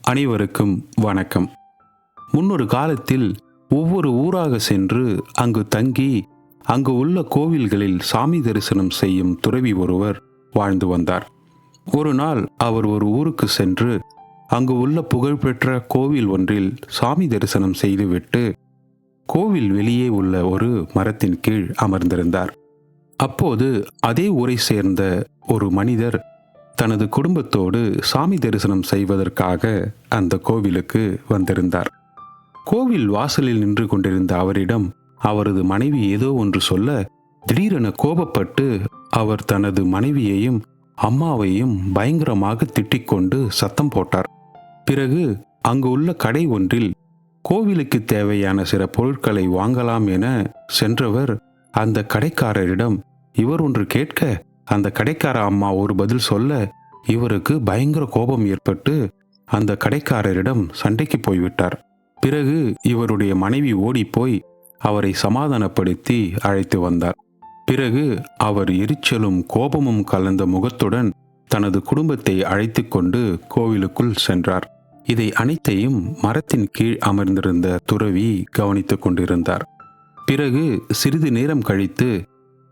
அனைவருக்கும் வணக்கம். முன்னொரு காலத்தில் ஒவ்வொரு ஊராக சென்று அங்கு தங்கி அங்கு உள்ள கோவில்களில் சாமி தரிசனம் செய்யும் துறவி ஒருவர் வாழ்ந்து வந்தார். ஒரு நாள் அவர் ஒரு ஊருக்கு சென்று அங்கு உள்ள புகழ்பெற்ற கோவில் ஒன்றில் சாமி தரிசனம் செய்துவிட்டு கோவில் வெளியே உள்ள ஒரு மரத்தின் கீழ் அமர்ந்திருந்தார். அப்போது அதே ஊரை சேர்ந்த ஒரு மனிதர் தனது குடும்பத்தோடு சாமி தரிசனம் செய்வதற்காக அந்த கோவிலுக்கு வந்திருந்தார். கோவில் வாசலில் நின்று கொண்டிருந்த அவரிடம் அவரது மனைவி ஏதோ ஒன்று சொல்ல, திடீரென கோபப்பட்டு அவர் தனது மனைவியையும் அம்மாவையும் பயங்கரமாக திட்டிக்கொண்டு சத்தம் போட்டார். பிறகு அங்கு உள்ள கடை ஒன்றில் கோவிலுக்கு தேவையான சில பொருட்களை வாங்கலாம் என சென்றவர் அந்த கடைக்காரரிடம் இவர் ஒன்று கேட்க, அந்த கடைக்கார அம்மா ஒரு பதில் சொல்ல, இவருக்கு பயங்கர கோபம் ஏற்பட்டு அந்த கடைக்காரரிடம் சண்டைக்கு போய்விட்டார். பிறகு இவருடைய மனைவி ஓடிப்போய் அவரை சமாதானப்படுத்தி அழைத்து வந்தார். பிறகு அவர் எரிச்சலும் கோபமும் கலந்த முகத்துடன் தனது குடும்பத்தை அழைத்து கொண்டு கோவிலுக்குள் சென்றார். இதை அனைத்தையும் மரத்தின் கீழ் அமர்ந்திருந்த துறவி கவனித்துக் கொண்டிருந்தார். பிறகு சிறிது நேரம் கழித்து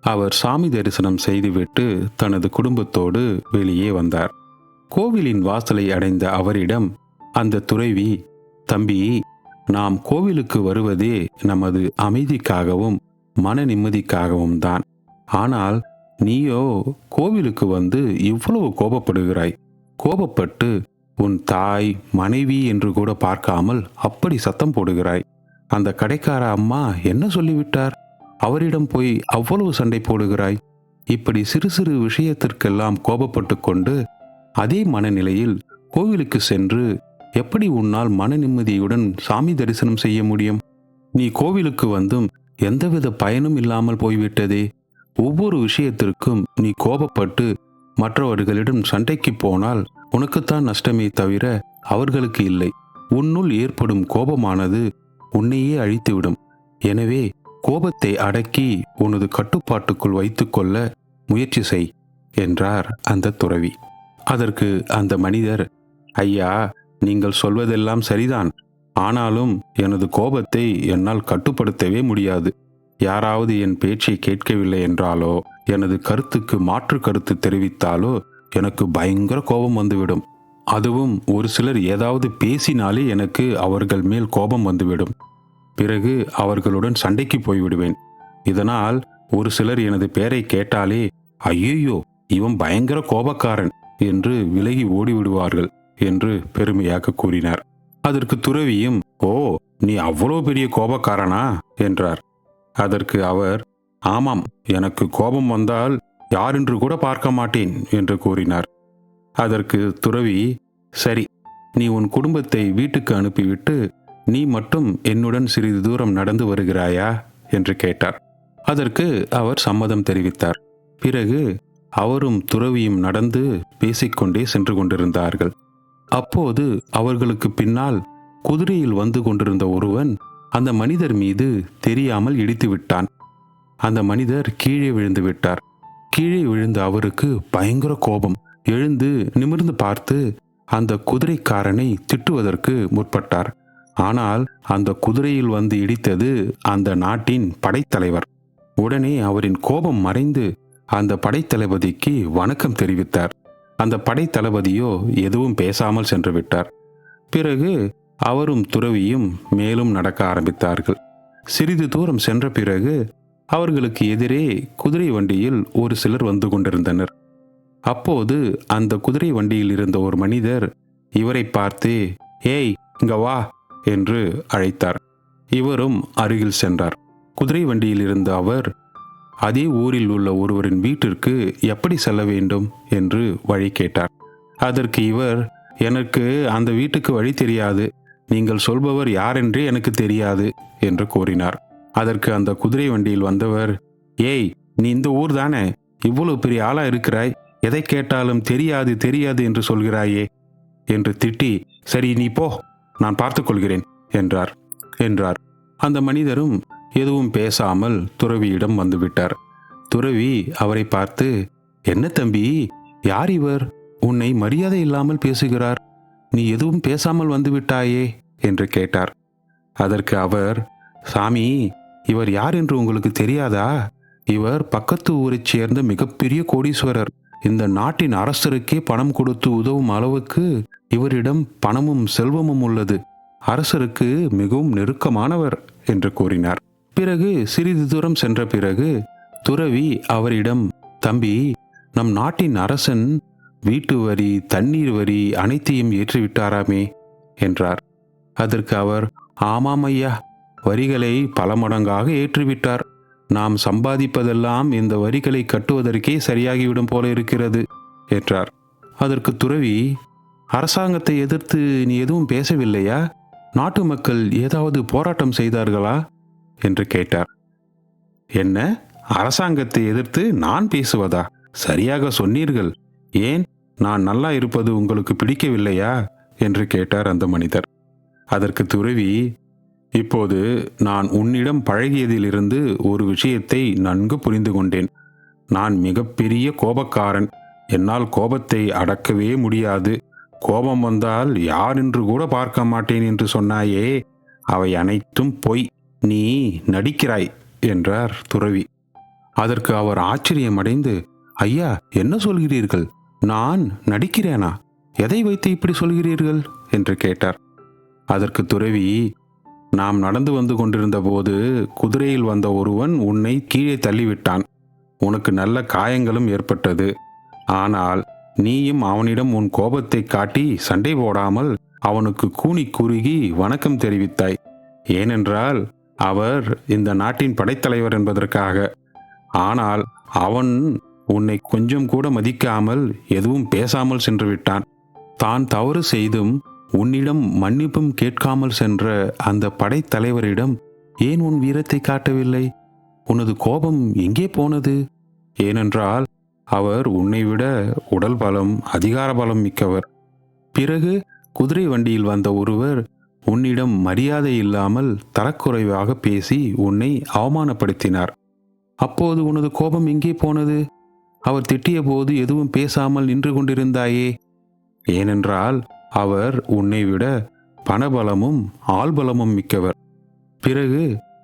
அவர் சாமி தரிசனம் செய்துவிட்டு தனது குடும்பத்தோடு வெளியே வந்தார். கோவிலின் வாசலை அடைந்த அவரிடம் அந்த துறவி, தம்பி, நாம் கோவிலுக்கு வருவதே நமது அமைதிக்காகவும் மன நிம்மதிக்காகவும் தான். ஆனால் நீயோ கோவிலுக்கு வந்து இவ்வளவு கோபப்படுகிறாய். கோபப்பட்டு உன் தாய், மனைவி என்று கூட பார்க்காமல் அப்படி சத்தம் போடுகிறாய். அந்த கடைக்கார அம்மா என்ன சொல்லிவிட்டார்? அவரிடம் போய் அவ்வளவு சண்டை போடுகிறாய். இப்படி சிறு சிறு விஷயத்திற்கெல்லாம் கோபப்பட்டு கொண்டு அதே மனநிலையில் கோவிலுக்கு சென்று எப்படி உன்னால் மன நிம்மதியுடன் சாமி தரிசனம் செய்ய முடியும்? நீ கோவிலுக்கு வந்தும் எந்தவித பயனும் இல்லாமல் போய்விட்டதே. ஒவ்வொரு விஷயத்திற்கும் நீ கோபப்பட்டு மற்றவர்களிடம் சண்டைக்கு போனால் உனக்குத்தான் நஷ்டமே தவிர அவர்களுக்கு இல்லை. உன்னுள் ஏற்படும் கோபமானது உன்னையே அழித்துவிடும். எனவே கோபத்தை அடக்கி உனது கட்டுப்பாட்டுக்குள் வைத்துக்கொள்ள முயற்சி செய் என்றார் அந்த துறவி. அதற்கு அந்த மனிதர், ஐயா, நீங்கள் சொல்வதெல்லாம் சரிதான். ஆனாலும் எனது கோபத்தை என்னால் கட்டுப்படுத்தவே முடியாது. யாராவது என் பேச்சை கேட்கவில்லை என்றாலோ எனது கருத்துக்கு மாற்று கருத்து தெரிவித்தாலோ எனக்கு பயங்கர கோபம் வந்துவிடும். அதுவும் ஒரு சிலர் ஏதாவது பேசினாலே எனக்கு அவர்கள் மேல் கோபம் வந்துவிடும். பிறகு அவர்களுடன் சண்டைக்கு போய்விடுவேன். இதனால் ஒரு சிலர் எனது பெயரை கேட்டாலே, ஐயோ, இவன் பயங்கர கோபக்காரன் என்று விலகி ஓடிவிடுவார்கள் என்று பெருமையாக கூறினார். அதற்கு துறவியும், ஓ, நீ அவ்வளோ பெரிய கோபக்காரனா என்றார். அதற்கு அவர், ஆமாம், எனக்கு கோபம் வந்தால் யாரென்று கூட பார்க்க மாட்டேன் என்று கூறினார். அதற்கு துறவி, சரி, நீ உன் குடும்பத்தை வீட்டுக்கு அனுப்பிவிட்டு நீ மட்டும் என்னுடன் சிறிது தூரம் நடந்து வருகிறாயா என்று கேட்டார். அதற்கு அவர் சம்மதம் தெரிவித்தார். பிறகு அவரும் துறவியும் நடந்து பேசிக்கொண்டே சென்று கொண்டிருந்தார்கள். அப்போது அவர்களுக்கு பின்னால் குதிரையில் வந்து கொண்டிருந்த ஒருவன் அந்த மனிதர் மீது தெரியாமல் இடித்து விட்டான். அந்த மனிதர் கீழே விழுந்து விட்டார். கீழே விழுந்த அவருக்கு பயங்கர கோபம். எழுந்து நிமிர்ந்து பார்த்து அந்த குதிரைக்காரனை திட்டுவதற்கு முற்பட்டார். ஆனால் அந்த குதிரையில் வந்து இடித்தது அந்த நாட்டின் படைத்தலைவர். உடனே அவரின் கோபம் மறைந்து அந்த படைத்தளபதிக்கு வணக்கம் தெரிவித்தார். அந்த படைத்தளபதியோ எதுவும் பேசாமல் சென்று விட்டார். பிறகு அவரும் துறவியும் மேலும் நடக்க ஆரம்பித்தார்கள். சிறிது தூரம் சென்ற பிறகு அவர்களுக்கு எதிரே குதிரை வண்டியில் ஒரு சிலர் வந்து கொண்டிருந்தனர். அப்போது அந்த குதிரை வண்டியில் இருந்த ஒரு மனிதர் இவரை பார்த்து, ஏய், இங்க வா என்று அழைத்தார். இவரும் அருகில் சென்றார். குதிரை வண்டியில் இருந்த அவர் அதே ஊரில் உள்ள ஒருவரின் வீட்டிற்கு எப்படி செல்ல வேண்டும் என்று வழி கேட்டார். அதற்கு இவர், எனக்கு அந்த வீட்டுக்கு வழி தெரியாது. நீங்கள் சொல்பவர் யாரென்றே எனக்கு தெரியாது என்று கூறினார். அதற்கு அந்த குதிரை வண்டியில் வந்தவர், ஏய், நீ இந்த ஊர் தானே? இவ்வளவு பெரிய ஆளா இருக்கிறாய், எதை கேட்டாலும் தெரியாது தெரியாது என்று சொல்கிறாயே என்று திட்டி, சரி, நீ போ, நான் பார்த்துக்கொள்கிறேன் என்றார். அந்த மனிதரும் எதுவும் பேசாமல் துறவியிடம் வந்துவிட்டார். துறவி அவரை பார்த்து, என்ன தம்பி, யார் இவர்? உன்னை மரியாதை இல்லாமல் பேசுகிறார். நீ எதுவும் பேசாமல் வந்து விட்டாயே என்று கேட்டார். அதற்கு அவர், சாமி, இவர் யார் என்று உங்களுக்கு தெரியாதா? இவர் பக்கத்து ஊரைச் சேர்ந்த மிகப்பெரிய கோடீஸ்வரர். இந்த நாட்டின் அரசருக்கே பணம் கொடுத்து உதவும் அளவுக்கு இவரிடம் பணமும் செல்வமும் உள்ளது. அரசருக்கு மிகவும் நெருக்கமானவர் என்று கூறினார். பிறகு சிறிது தூரம் சென்ற பிறகு துறவி அவரிடம், தம்பி, நம் நாட்டின் அரசன் வீட்டு வரி, தண்ணீர் வரி அனைத்தையும் ஏற்றிவிட்டாராமே என்றார். அதற்கு அவர், ஆமாம் ஐயா, வரிகளை பல மடங்காக ஏற்றிவிட்டார். நாம் சம்பாதிப்பதெல்லாம் இந்த வரிகளை கட்டுவதற்கே சரியாகிவிடும் போல இருக்கிறது என்றார். அதற்கு துறவி, அரசாங்கத்தை எதிர்த்து நீ எதுவும் பேசவில்லையா? நாட்டு மக்கள் ஏதாவது போராட்டம் செய்தார்களா என்று கேட்டார். என்ன, அரசாங்கத்தை எதிர்த்து நான் பேசுவதா? சரியாக சொன்னீர்கள். ஏன், நான் நல்லா இருப்பது உங்களுக்கு பிடிக்கவில்லையா என்று கேட்டார் அந்த மனிதர். அதற்கு துறவி, இப்போது நான் உன்னிடம் பழகியதிலிருந்து ஒரு விஷயத்தை நன்கு புரிந்து கொண்டேன். நான் மிகப்பெரிய கோபக்காரன். என்னால் கோபத்தை அடக்கவே முடியாது. கோபம் வந்தால் யார் என்று கூட பார்க்க மாட்டேன் என்று சொன்னாயே, அவை அனைத்தும் பொய். நீ நடிக்கிறாய் என்றார் துறவி. அதற்கு அவர் ஆச்சரியமடைந்து, ஐயா, என்ன சொல்கிறீர்கள்? நான் நடிக்கிறேனா? எதை வைத்து இப்படி சொல்கிறீர்கள் என்று கேட்டார். அதற்கு துறவி, நாம் நடந்து வந்து கொண்டிருந்த போது குதிரையில் வந்த ஒருவன் உன்னை கீழே தள்ளிவிட்டான். உனக்கு நல்ல காயங்களும் ஏற்பட்டது. ஆனால் நீயும் அவனிடம் உன் கோபத்தை காட்டி சண்டை போடாமல் அவனுக்கு கூனி குறுகி வணக்கம் தெரிவித்தாய். ஏனென்றால் அவர் இந்த நாட்டின் படைத்தலைவர் என்பதற்காக. ஆனால் அவன் உன்னை கொஞ்சம் கூட மதிக்காமல் எதுவும் பேசாமல் சென்று விட்டான். தான் தவறு செய்தும் உன்னிடம் மன்னிப்பும் கேட்காமல் சென்ற அந்த படைத்தலைவரிடம் ஏன் உன் வீரத்தை காட்டவில்லை? உனது கோபம் எங்கே போனது? ஏனென்றால் அவர் உன்னை விட உடல் பலம், அதிகார பலம் மிக்கவர். பிறகு குதிரை வண்டியில் வந்த ஒருவர் உன்னிடம் மரியாதை இல்லாமல் தரக்குறைவாக பேசி உன்னை அவமானப்படுத்தினார். அப்போது உனது கோபம் எங்கே போனது? அவர் திட்டிய போது எதுவும் பேசாமல் நின்று கொண்டிருந்தாயே. ஏனென்றால் அவர் உன்னை விட பணபலமும் ஆள்பலமும் மிக்கவர். பிறகு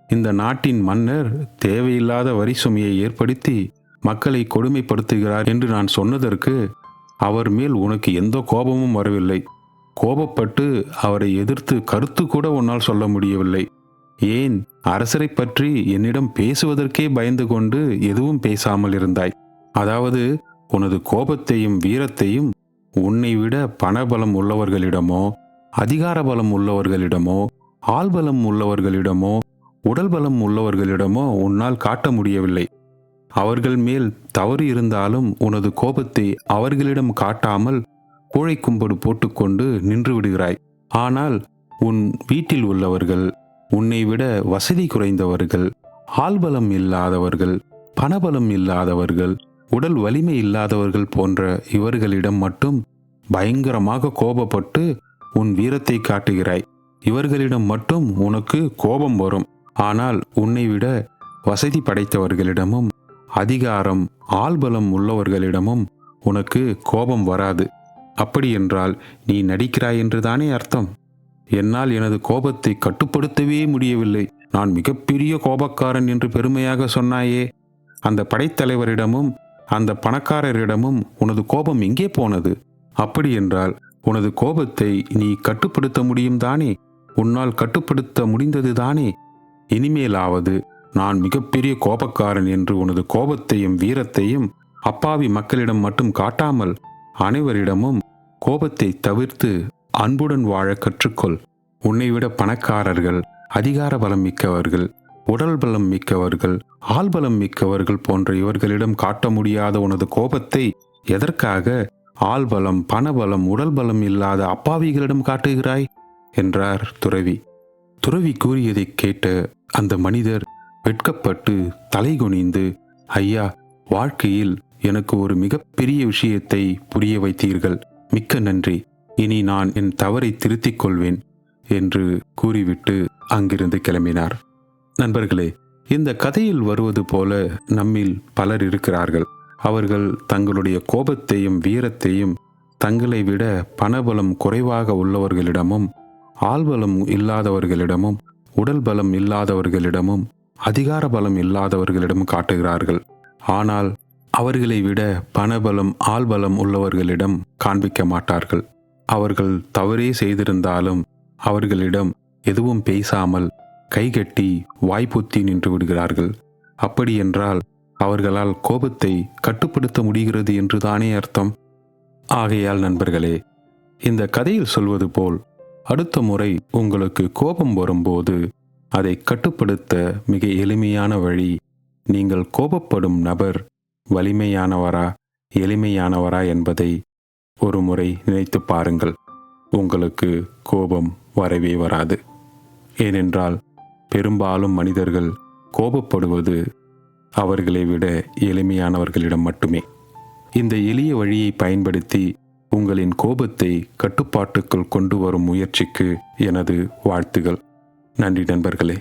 இந்த நாட்டின் மன்னர் தேவையில்லாத வரி சுமையை ஏற்படுத்தி மக்களை கொடுமைப்படுத்துகிறார் என்று நான் சொன்னதற்கு அவர் மேல் உனக்கு எந்த கோபமும் வரவில்லை. கோபப்பட்டு அவரை எதிர்த்து கருத்து கூட உன்னால் சொல்ல முடியவில்லை. ஏன், அரசரை பற்றி என்னிடம் பேசுவதற்கே பயந்து கொண்டு எதுவும் பேசாமல் இருந்தாய். அதாவது உனது கோபத்தையும் வீரத்தையும் உன்னை விட பணபலம் உள்ளவர்களிடமோ, அதிகார பலம் உள்ளவர்களிடமோ, ஆள்பலம் உள்ளவர்களிடமோ, உடல் பலம் உள்ளவர்களிடமோ உன்னால் காட்ட முடியவில்லை. அவர்கள் மேல் தவறு இருந்தாலும் உனது கோபத்தை அவர்களிடம் காட்டாமல் கோழை கும்படு போட்டுக்கொண்டு நின்று விடுகிறாய். ஆனால் உன் வீட்டில் உள்ளவர்கள், உன்னை விட வசதி குறைந்தவர்கள், ஆள்பலம் இல்லாதவர்கள், பணபலம் இல்லாதவர்கள், உடல் வலிமை இல்லாதவர்கள் போன்ற இவர்களிடம் மட்டும் பயங்கரமாக கோபப்பட்டு உன் வீரத்தை காட்டுகிறாய். இவர்களிடம் மட்டும் உனக்கு கோபம் வரும். ஆனால் உன்னை விட வசதி படைத்தவர்களிடமும் அதிகாரம், ஆள்பலம் உள்ளவர்களிடமும் உனக்கு கோபம் வராது. அப்படியென்றால் நீ நடிக்கிறாய் என்றுதானே அர்த்தம்? என்னால் எனது கோபத்தை கட்டுப்படுத்தவே முடியவில்லை. நான் மிகப்பெரிய கோபக்காரன் என்று பெருமையாக சொன்னாயே. அந்த படைத்தலைவரிடமும் அந்த பணக்காரரிடமும் உனது கோபம் எங்கே போனது? அப்படியென்றால் உனது கோபத்தை நீ கட்டுப்படுத்த முடியும் தானே? உன்னால் கட்டுப்படுத்த முடிந்தது தானே? இனிமேலாவது நான் மிகப்பெரிய கோபக்காரன் என்று உனது கோபத்தையும் வீரத்தையும் அப்பாவி மக்களிடம் மட்டும் காட்டாமல் அனைவரிடமும் கோபத்தை தவிர்த்து அன்புடன் வாழ கற்றுக்கொள். உன்னை விட பணக்காரர்கள், அதிகார பலம் மிக்கவர்கள், உடல் பலம் மிக்கவர்கள், ஆள்பலம் மிக்கவர்கள் போன்ற இவர்களிடம் காட்ட முடியாத உனது கோபத்தை எதற்காக ஆள்பலம், பணபலம், உடல் பலம் இல்லாத அப்பாவிகளிடம் காட்டுகிறாய் என்றார் துறவி. துறவி கூறியதை கேட்ட அந்த மனிதர் வெட்கப்பட்டு தலைகுனிந்து, ஐயா, வாழ்க்கையில் எனக்கு ஒரு மிகப்பெரிய விஷயத்தை புரிய வைத்தீர்கள். மிக்க நன்றி. இனி நான் என் தவறை திருத்திக் கொள்வேன் என்று கூறிவிட்டு அங்கிருந்து கிளம்பினார். நண்பர்களே, இந்த கதையில் வருவது போல நம்மில் பலர் இருக்கிறார்கள். அவர்கள் தங்களுடைய கோபத்தையும் வீரத்தையும் தங்களை விட பணபலம் குறைவாக உள்ளவர்களிடமும், ஆள்பலம் இல்லாதவர்களிடமும், உடல் பலம் இல்லாதவர்களிடமும், அதிகார பலம் இல்லாதவர்களிடமும் காட்டுகிறார்கள். ஆனால் அவர்களை விட பணபலம், ஆள்பலம் உள்ளவர்களிடம் காண்பிக்க மாட்டார்கள். அவர்கள் தவறே செய்திருந்தாலும் அவர்களிடம் எதுவும் பேசாமல் கைகட்டி வாய்ப்புத்தி நின்று விடுகிறார்கள். அப்படியென்றால் அவர்களால் கோபத்தை கட்டுப்படுத்த முடிகிறது என்றுதானே அர்த்தம்? ஆகையால் நண்பர்களே, இந்த கதையில் சொல்வது போல் அடுத்த முறை உங்களுக்கு கோபம் வரும்போது அதை கட்டுப்படுத்த மிக எளிமையான வழி, நீங்கள் கோபப்படும் நபர் வலிமையானவரா எளிமையானவரா என்பதை ஒரு முறை நினைத்து பாருங்கள். உங்களுக்கு கோபம் வரவே வராது. ஏனென்றால் பெரும்பாலும் மனிதர்கள் கோபப்படுவது அவர்களை விட எளிமையானவர்களிடம் மட்டுமே. இந்த எளிய வழியை பயன்படுத்தி உங்களின் கோபத்தை கட்டுப்பாட்டுக்குள் கொண்டு வரும் முயற்சிக்கு எனது வாழ்த்துகள். நன்றி நண்பர்களே.